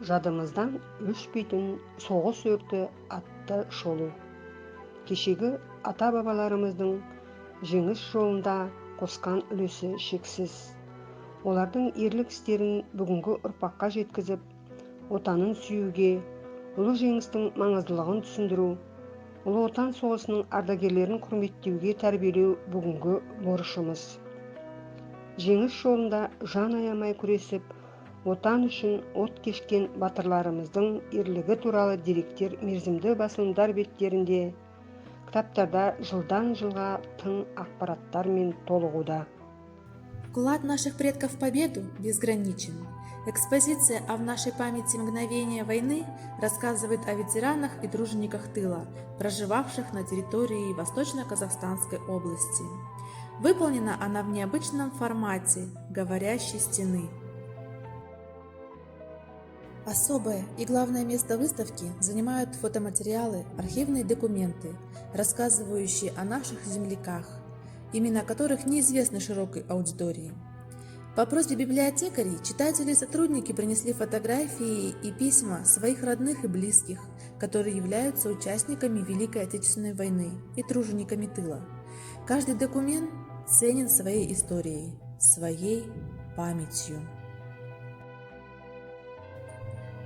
Жадымыздан өшпейтін соғыс өрті атты шолу. Кешегі ата-бабаларымыздың жеңіс жолында қосқан үлесі шексіз. Олардың ерлік істерін бүгінгі ұрпаққа жеткізіп, отанын сүюге, ұлы жеңістің маңыздылығын түсіндіру, ұлы отан соғысының ардагерлерін құрметтеуге тәрбиелеу бүгінгі борышымыз. Жеңіс жолында жан аямай күресіп, отан үшін от кешкен батырларымыздың ерлігі туралы деректер мерзімді басылымдар беттерінде, кітаптарда жылдан жылға тың ақпараттармен толығуда. Вклад наших предков в победу безграничен. Экспозиция «А в нашей памяти мгновения войны» рассказывает о ветеранах и тружениках тыла, проживавших на территории Восточно-Казахстанской области. Выполнена она в необычном формате говорящей стены. Особое и главное место выставки занимают фотоматериалы, архивные документы, рассказывающие о наших земляках, имена которых неизвестны широкой аудитории. По просьбе библиотекарей читатели и сотрудники принесли фотографии и письма своих родных и близких, которые являются участниками Великой Отечественной войны и тружениками тыла. Каждый документ ценен своей историей, своей памятью.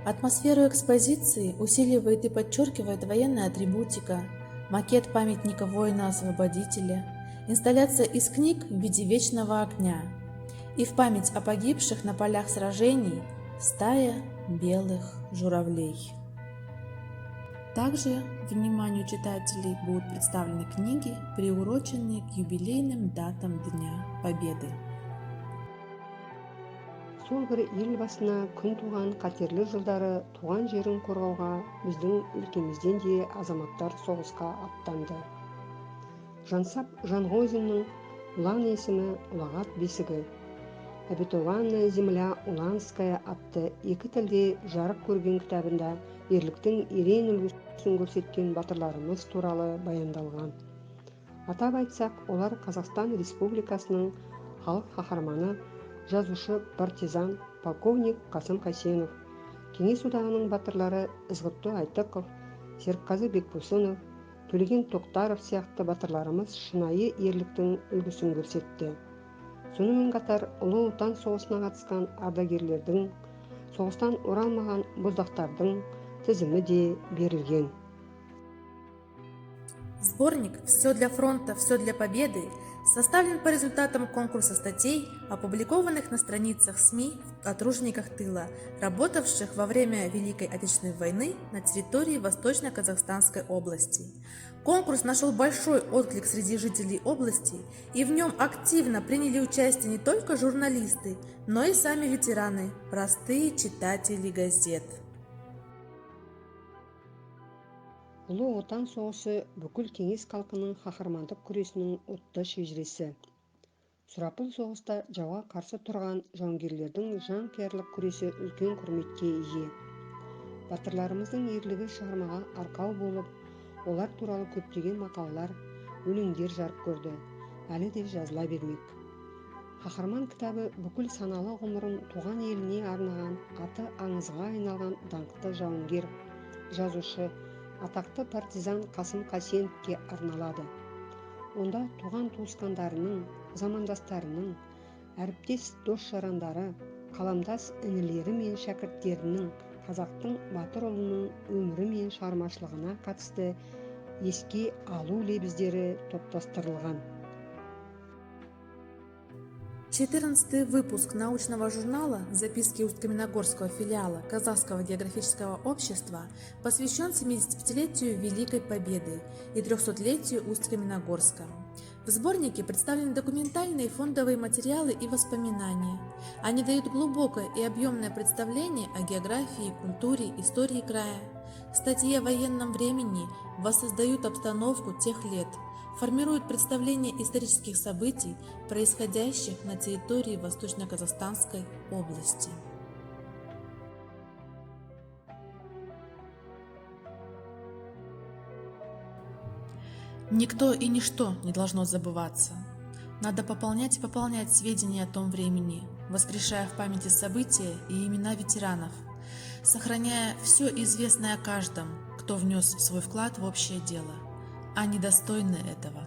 Атмосферу экспозиции усиливает и подчеркивает военная атрибутика, макет памятника воина-освободителя, инсталляция из книг в виде вечного огня и в память о погибших на полях сражений стая белых журавлей. Также вниманию читателей будут представлены книги, приуроченные к юбилейным датам Дня Победы. Сол бір ел басына күн туған қатерлі жылдары туған жерін қорғауға біздің өлкемізден де азаматтар соғысқа аттанды. Жансап Жанғозиннің ұлан есімі ұлағат бесігі, «Обетованная земля Уланская» атты екі тілде жарық көрген кітабында ерліктің ерен үлгісін көрсеткен батырларымыз туралы баяндалған. Атап айтсақ, олар Қазақстан Республикасының халық қаһарманы, жазушы партизан полковник Қасым Қайсенов, Кеңес одағының батырлары Ізғұтты Айтықов, Серікқазы Бекбосынов, Төлеген Тоқтаров сияқты батырларымыз шынайы ерліктің үлгісін көрсетті. Сонымен қатар ұлы отан соғысына қатысқан ардагерлердің, соғыстан оралмаған боздақтардың тізімі де берілген. Сборник «Все для фронта, все для победы» составлен по результатам конкурса статей, опубликованных на страницах СМИ о тружениках тыла, работавших во время Великой Отечественной войны на территории Восточно-Казахстанской области. Конкурс нашел большой отклик среди жителей области, и в нем активно приняли участие не только журналисты, но и сами ветераны, простые читатели газет. Ұлы отан соғысы бүкіл кеңес халқының қаһармандық күресінің отты шежіресі. Сұрапыл соғыста жауға қарсы тұрған жауынгерлердің жанқиярлық күресі үлкен құрметке ие. Батырларымыздың ерлігі шығармаға арқау болып, олар туралы көптеген мақалалар, өлеңдер жарық көрді, әлі де жазыла бермек. Қаһарман кітабы бүкіл саналы ғұмырын туған еліне арнаған, аты аңызға айналған даңқты жауынгер, жазушы, атақты партизан Қасым Қайсеновке арналады. Онда туған туысқандарының, замандастарының, әріптес дос-жарандары, қаламдас інілері мен шәкірттерінің, қазақтың батыр ұлының өмірі мен шығармашылығына қатысты еске алу лебіздері топтастырылған. 14-й выпуск научного журнала «Записки Усть-Каменогорского филиала Казахского географического общества» посвящен 75-летию Великой Победы и 300-летию Усть-Каменогорска. В сборнике представлены документальные фондовые материалы и воспоминания. Они дают глубокое и объемное представление о географии, культуре, истории края. Статьи о военном времени воссоздают обстановку тех лет, формируют представление исторических событий, происходящих на территории Восточно-Казахстанской области. Никто и ничто не должно забываться. Надо пополнять и пополнять сведения о том времени, воскрешая в памяти события и имена ветеранов. сохраняя все известное о каждом, кто внес свой вклад в общее дело, а недостойны этого